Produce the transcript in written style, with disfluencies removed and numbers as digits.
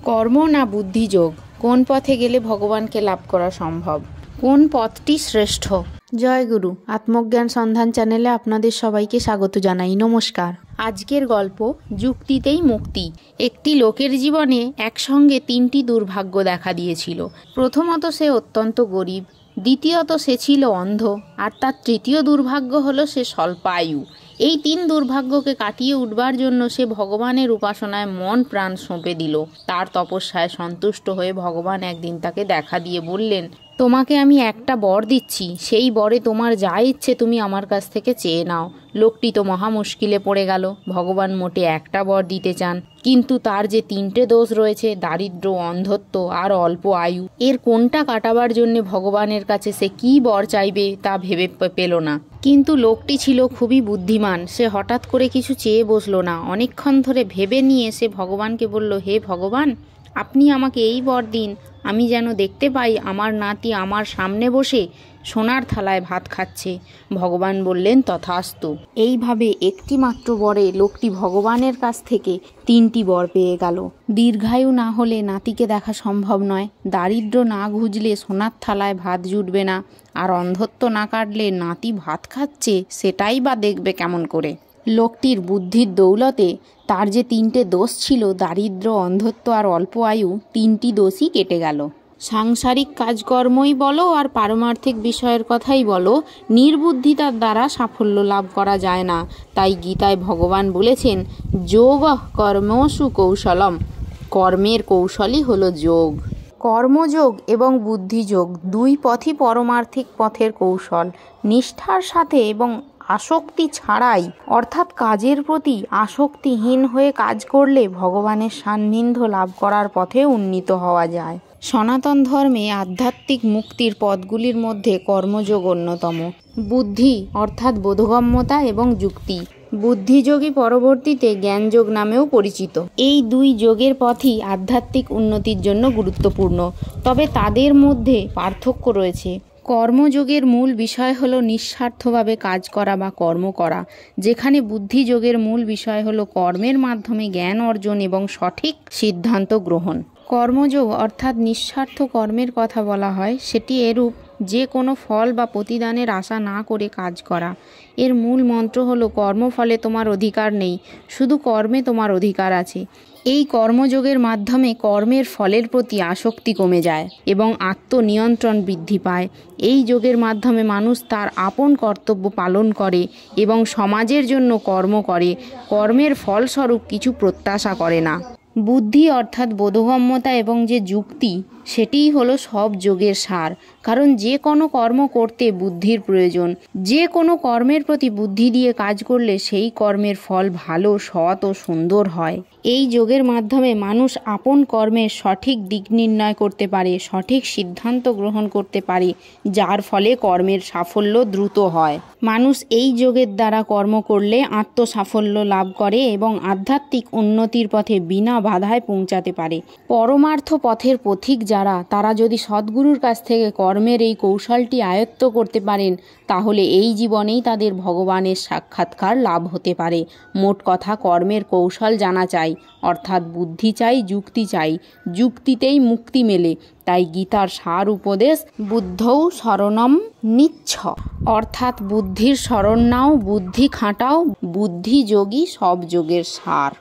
কর্ম না বুদ্ধিযোগ, কোন পথে গেলে ভগবানকে লাভ করা সম্ভব, কোন পথটি শ্রেষ্ঠ? জয় গুরু। আত্মজ্ঞান সন্ধান চ্যানেলে আপনাদের সবাইকে স্বাগত জানাই। নমস্কার। আজকের গল্প যুক্তিতেই মুক্তি। একটি লোকের জীবনে একসঙ্গে তিনটি দুর্ভাগ্য দেখা দিয়েছিল। প্রথমত, সে অত্যন্ত গরিব। দ্বিতীয়ত, সে ছিল অন্ধ। আর তার তৃতীয় দুর্ভাগ্য হলো সে স্বল্পায়ু। এই তিন দুর্ভাগ্যকে কাটিয়ে উঠবার জন্য সে ভগবানের উপাসনায় মন প্রাণ সঁপে দিল। তার তপস্যায় সন্তুষ্ট হয়ে ভগবান একদিন তাকে দেখা দিয়ে বললেন, তোমাকে আমি একটা বর দিচ্ছি, সেই বরে তোমার যা ইচ্ছে তুমি আমার কাছ থেকে চেয়ে নাও। লোকটি তো মহা মুশকিলে পড়ে গেল। ভগবান মোটে একটা বর দিতে চান, কিন্তু তার যে তিনটে দোষ রয়েছে, দারিদ্র্য, অন্ধত্ব আর অল্প আয়ু, এর কোনটা কাটাবার জন্য ভগবানের কাছে সে কি বর চাইবে তা ভেবে পেল না। কিন্তু লোকটি ছিল খুবই বুদ্ধিমান। সে হঠাৎ করে কিছু চেয়ে বসলো না। অনেকক্ষণ ধরে ভেবে নিয়ে সে ভগবানকে বলল, হে ভগবান, আপনি আমাকে এই বর দিন, আমি যেন দেখতে পাই আমার নাতি আমার সামনে বসে সোনার থালায় ভাত খাচ্ছে। ভগবান বললেন, তথাস্তু। এইভাবে একটি মাত্র বরে লোকটি ভগবানের কাছ থেকে তিনটি বর পেয়ে গেল। দীর্ঘায়ু না হলে নাতিকে দেখা সম্ভব নয়, দারিদ্র্য না ঘুচলে সোনার থালায় ভাত জুটবে না, আর অন্ধত্ব না কাটলে নাতি ভাত খাচ্ছে সেটাই বা দেখবে কেমন করে। লোকটির বুদ্ধির দৌলতে তার যে তিনটে দোষ ছিল, দারিদ্র্য, অন্ধত্ব আর অল্প আয়ু, তিনটি দোষই কেটে গেল। সাংসারিক কাজকর্মই বলো আর পারমার্থিক বিষয়ের কথাই বলো, নির্বুদ্ধিতার দ্বারা সাফল্য লাভ করা যায় না। তাই গীতায় ভগবান বলেছেন, যোগ কর্মসু কৌশলম। কর্মের কৌশলই হলো যোগ। কর্মযোগ এবং বুদ্ধিযোগ দুই পথই পারমার্থিক পথের কৌশল। নিষ্ঠার সাথে এবং আসক্তি ছাড়াই, অর্থাৎ কাজের প্রতি আসক্তিহীন হয়ে কাজ করলে ভগবানের সান্নিধ্য লাভ করার পথে উন্নীত হওয়া যায়। সনাতন ধর্মে আধ্যাত্মিক মুক্তির পথগুলির মধ্যে কর্মযোগ অন্যতম। বুদ্ধি অর্থাৎ বোধগম্যতা এবং যুক্তি। বুদ্ধিযোগী পরবর্তীতে জ্ঞানযোগ নামেও পরিচিত। এই দুই যোগের পথই আধ্যাত্মিক উন্নতির জন্য গুরুত্বপূর্ণ, তবে তাদের মধ্যে পার্থক্য রয়েছে। কর্মযোগের মূল বিষয় হলো নিঃস্বার্থভাবে কাজ করা বা কর্ম করা, যেখানে বুদ্ধিযোগের মূল বিষয় হলো কর্মের মাধ্যমে জ্ঞান অর্জন এবং সঠিক সিদ্ধান্ত গ্রহণ। কর্মযোগ অর্থাৎ নিঃস্বার্থ কর্মের কথা বলা হয়, সেটি এরূপ যে কোনো ফল বা প্রতিদানের আশা না করে কাজ করা। এর মূল মন্ত্র হলো, কর্মফলে তোমার অধিকার নেই, শুধু কর্মে তোমার অধিকার আছে। এই কর্মযোগের মাধ্যমে কর্মের ফলের প্রতি আসক্তি কমে যায় এবং আত্মনিয়ন্ত্রণ বৃদ্ধি পায়। এই যোগের মাধ্যমে মানুষ তার আপন কর্তব্য পালন করে এবং সমাজের জন্য কর্ম করে। কর্মের ফলস্বরূপ কিছু প্রত্যাশা করে না। বুদ্ধি অর্থাৎ বোধগম্যতা এবং যে যুক্তি, সেটিই হলো সব যোগের সার। কারণ যে কোনো কর্ম করতে বুদ্ধির প্রয়োজন। যে কোনো কর্মের প্রতি বুদ্ধি দিয়ে কাজ করলে সেই কর্মের ফল ভালো, সৎ ও সুন্দর হয়। এই যোগের মাধ্যমে মানুষ আপন কর্মের সঠিক দিক নির্ণয় করতে পারে, সঠিক সিদ্ধান্ত গ্রহণ করতে পারে, যার ফলে কর্মের সাফল্য দ্রুত হয়। মানুষ এই যোগের দ্বারা কর্ম করলে আত্মসাফল্য লাভ করে এবং আধ্যাত্মিক উন্নতির পথে বিনা বাধায় পৌঁছাতে পারে। পরমার্থ পথের পথিক যারা, তারা যদি সদ্গুরুর কাছ থেকে কর্মের এই কৌশলটি আয়ত্ত করতে পারেন, তাহলে এই জীবনেই তাদের ভগবানের সাক্ষাৎকার লাভ হতে পারে। মোট কথা, কর্মের কৌশল জানা চাই, অর্থাৎ বুদ্ধি চাই, যুক্তি চাই। যুক্তিতেই মুক্তি মেলে। তাই গীতার সার উপদেশ, বুদ্ধৌ শরণম নিচ্ছ, অর্থাৎ বুদ্ধির শরণ নাও, বুদ্ধি খাটাও, বুদ্ধিযোগী সব যোগের সার।